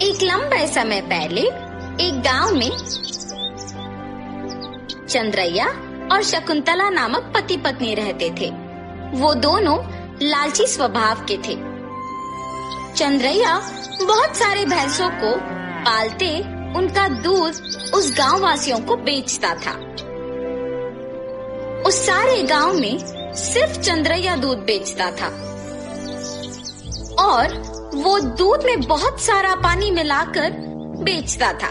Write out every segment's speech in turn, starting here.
एक लंबे समय पहले एक गांव में चंद्रैया और शकुंतला नामक पति पत्नी रहते थे। वो दोनों लालची स्वभाव के थे। चंद्रैया बहुत सारे भैंसों को पालते उनका दूध उस गांव वासियों को बेचता था। उस सारे गांव में सिर्फ चंद्रैया दूध बेचता था और वो दूध में बहुत सारा पानी मिलाकर बेचता था।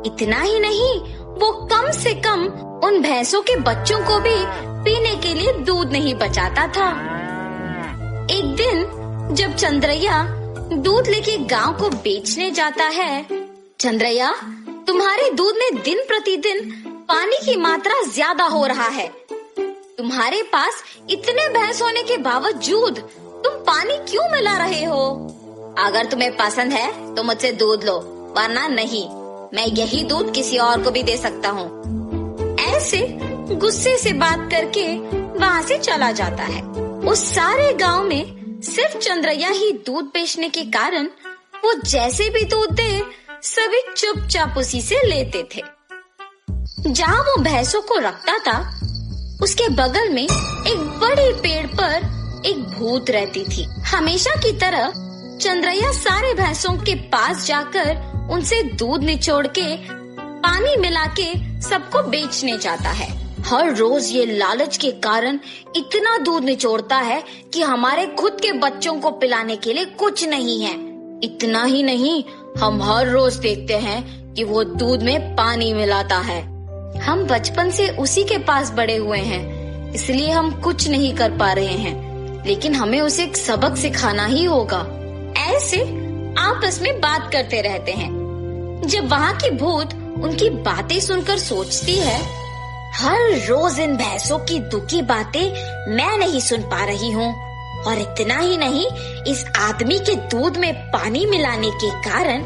इतना ही नहीं, वो कम से कम उन भैंसों के बच्चों को भी पीने के लिए दूध नहीं बचाता था। एक दिन जब चंद्रैया दूध लेके गांव को बेचने जाता है, चंद्रैया, तुम्हारे दूध में दिन प्रतिदिन पानी की मात्रा ज्यादा हो रहा है। तुम्हारे पास इतने भैंस होने के बावजूद तुम पानी क्यों मिला रहे हो? अगर तुम्हें पसंद है तो मुझसे दूध लो, वरना नहीं। मैं यही दूध किसी और को भी दे सकता हूँ। ऐसे गुस्से से बात करके वहाँ से चला जाता है। उस सारे गांव में सिर्फ चंद्रैया ही दूध बेचने के कारण वो जैसे भी दूध दे, सभी चुपचाप उसी से लेते थे। जहाँ वो भैंसों को रखता था, उसके बगल में एक बड़े पेड़ पर एक भूत रहती थी। हमेशा की तरह चंद्रैया सारे भैंसों के पास जाकर उनसे दूध निचोड़ के पानी मिला के सबको बेचने जाता है। हर रोज ये लालच के कारण इतना दूध निचोड़ता है कि हमारे खुद के बच्चों को पिलाने के लिए कुछ नहीं है। इतना ही नहीं, हम हर रोज देखते हैं कि वो दूध में पानी मिलाता है। हम बचपन से उसी के पास बड़े हुए हैं, इसलिए हम कुछ नहीं कर पा रहे हैं, लेकिन हमें उसे एक सबक सिखाना ही होगा। ऐसे आपस में बात करते रहते हैं। जब वहाँ की भूत उनकी बातें सुनकर सोचती है, हर रोज इन भैंसों की दुखी बातें मैं नहीं सुन पा रही हूँ, और इतना ही नहीं, इस आदमी के दूध में पानी मिलाने के कारण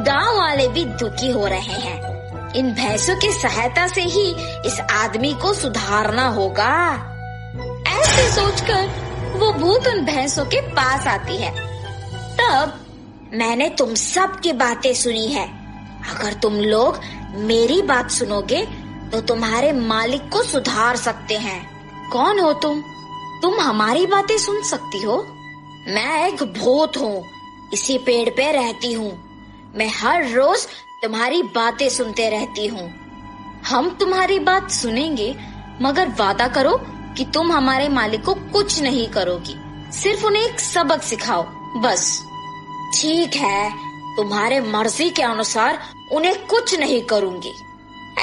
गांव वाले भी दुखी हो रहे हैं। इन भैंसों की सहायता से ही इस आदमी को सुधारना होगा। ऐसे सोचकर वो भूत उन भैंसों के पास आती है। तब मैंने तुम सब की बातें सुनी है। अगर तुम लोग मेरी बात सुनोगे तो तुम्हारे मालिक को सुधार सकते हैं। कौन हो तुम? तुम हमारी बातें सुन सकती हो? मैं एक भूत हूँ, इसी पेड़ पे रहती हूँ। मैं हर रोज तुम्हारी बातें सुनते रहती हूँ। हम तुम्हारी बात सुनेंगे, मगर वादा करो कि तुम हमारे मालिक को कुछ नहीं करोगी, सिर्फ उन्हें एक सबक सिखाओ, बस। ठीक है, तुम्हारे मर्जी के अनुसार उन्हें कुछ नहीं करूंगी।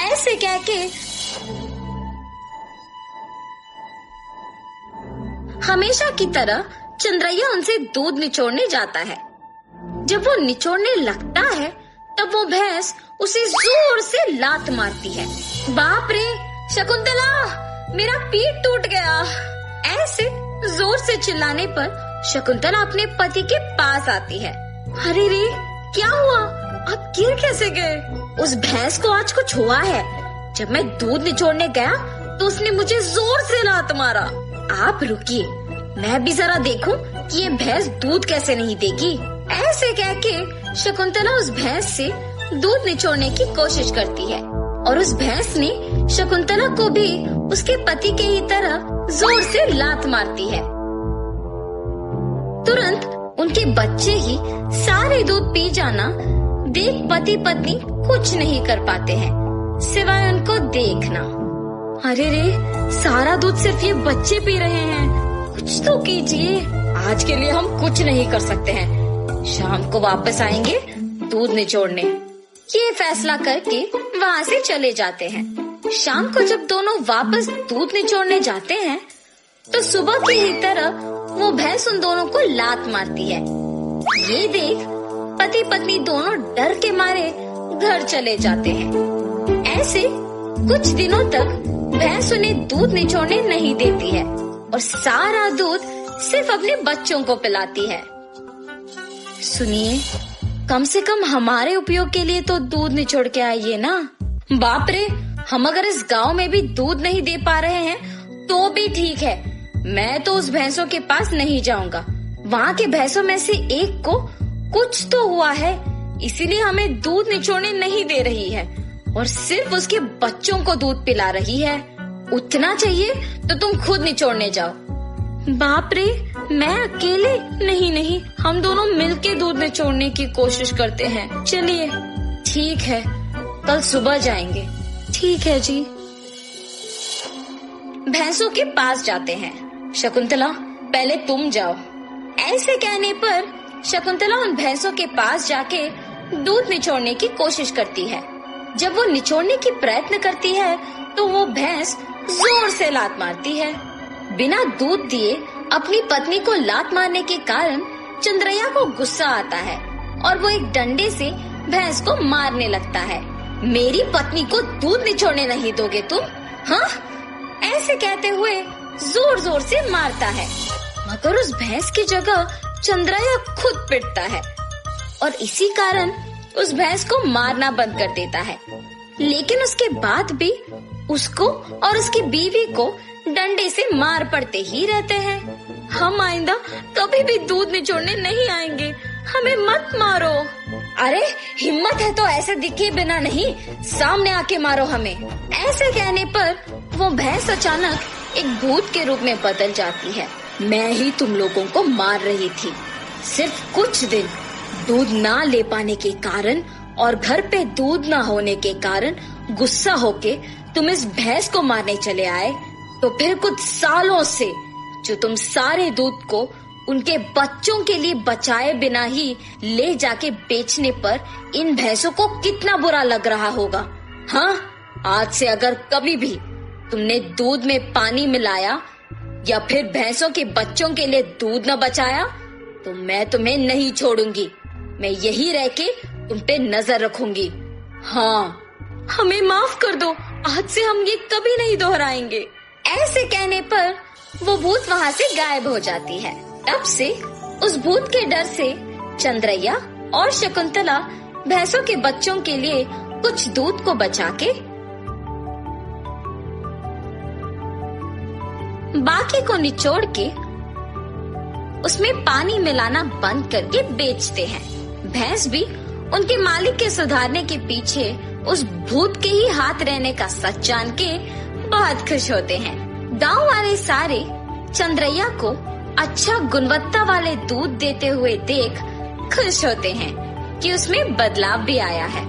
ऐसे कह के हमेशा की तरह चंद्रैया उनसे दूध निचोड़ने जाता है। जब वो निचोड़ने लगता है, तब वो भैंस उसे जोर से लात मारती है। बाप रे शकुंतला, मेरा पीठ टूट गया। ऐसे जोर से चिल्लाने पर शकुंतला अपने पति के पास आती है। अरे रे, क्या हुआ? आप गिर कैसे गए? उस भैंस को आज कुछ हुआ है। जब मैं दूध निचोड़ने गया तो उसने मुझे जोर से लात मारा। आप रुकिए, मैं भी जरा देखूं कि ये भैंस दूध कैसे नहीं देगी। ऐसे कह के शकुंतला उस भैंस से दूध निचोड़ने की कोशिश करती है, और उस भैंस ने शकुंतला को भी उसके पति के ही तरह जोर से लात मारती है। तुरंत उनके बच्चे ही सारे दूध पी जाना देख पति पत्नी कुछ नहीं कर पाते हैं, सिवाय उनको देखना। अरे रे, सारा दूध सिर्फ ये बच्चे पी रहे हैं, कुछ तो कीजिए। आज के लिए हम कुछ नहीं कर सकते हैं, शाम को वापस आएंगे दूध निचोड़ने। ये फैसला करके वहाँ से चले जाते हैं। शाम को जब दोनों वापस दूध निचोड़ने जाते हैं, तो सुबह की ही तरह वो भैंस उन दोनों को लात मारती है। ये देख पति पत्नी दोनों डर के मारे घर चले जाते हैं। ऐसे कुछ दिनों तक भैंस उन्हें दूध निचोड़ने नहीं देती है और सारा दूध सिर्फ अपने बच्चों को पिलाती है। सुनिए, कम से कम हमारे उपयोग के लिए तो दूध निचोड़ के आइए ना। बाप रे, हम अगर इस गांव में भी दूध नहीं दे पा रहे हैं तो भी ठीक है, मैं तो उस भैंसों के पास नहीं जाऊंगा। वहाँ के भैंसों में से एक को कुछ तो हुआ है, इसीलिए हमें दूध निचोड़ने नहीं दे रही है और सिर्फ उसके बच्चों को दूध पिला रही है। उतना चाहिए तो तुम खुद निचोड़ने जाओ। बाप रे, मैं अकेले? नहीं, हम दोनों मिलके दूध निचोड़ने की कोशिश करते हैं। चलिए, ठीक है, कल सुबह जाएंगे। ठीक है जी। भैंसों के पास जाते हैं। शकुंतला, पहले तुम जाओ। ऐसे कहने पर शकुंतला उन भैंसों के पास जाके दूध निचोड़ने की कोशिश करती है। जब वो निचोड़ने की प्रयत्न करती है तो वो भैंस जोर से लात मारती है। बिना दूध दिए अपनी पत्नी को लात मारने के कारण चंद्रैया को गुस्सा आता है और वो एक डंडे से भैंस को मारने लगता है। मेरी पत्नी को दूध निचोड़ने नहीं दोगे तुम? हाँ? ऐसे कहते हुए जोर जोर से मारता है, मगर उस भैंस की जगह चंद्रैया खुद पिटता है और इसी कारण उस भैंस को मारना बंद कर देता है। लेकिन उसके बाद भी उसको और उसकी बीवी को डंडे से मार पड़ते ही रहते हैं। हम आइंदा कभी भी दूध निचोड़ने नहीं आएंगे, हमें मत मारो। अरे हिम्मत है तो ऐसे दिखे बिना नहीं, सामने आके मारो हमें। ऐसे कहने पर वो भैंस अचानक एक भूत के रूप में बदल जाती है। मैं ही तुम लोगों को मार रही थी। सिर्फ कुछ दिन दूध ना ले पाने के कारण और घर पे दूध ना होने के कारण गुस्सा होके तुम इस भैंस को मारने चले आए, तो फिर कुछ सालों से जो तुम सारे दूध को उनके बच्चों के लिए बचाए बिना ही ले जाके बेचने पर इन भैंसों को कितना बुरा लग रहा होगा। हाँ, आज से अगर कभी भी तुमने दूध में पानी मिलाया या फिर भैंसों के बच्चों के लिए दूध न बचाया तो मैं तुम्हें नहीं छोड़ूंगी। मैं यही रह के तुम पे नजर रखूंगी। हाँ, हमें माफ कर दो, आज से हम ये कभी नहीं दोहराएंगे। ऐसे कहने पर वो भूत वहाँ से गायब हो जाती है। तब से उस भूत के डर से चंद्रैया और शकुंतला भैंसों के बच्चों के लिए कुछ दूध को बचा के बाकी को निचोड़ के उसमें पानी मिलाना बंद करके बेचते हैं। भैंस भी उनके मालिक के सुधारने के पीछे उस भूत के ही हाथ रहने का सच जान के बहुत खुश होते हैं। गांव वाले सारे चंद्रैया को अच्छा गुणवत्ता वाले दूध देते हुए देख खुश होते हैं कि उसमें बदलाव भी आया है।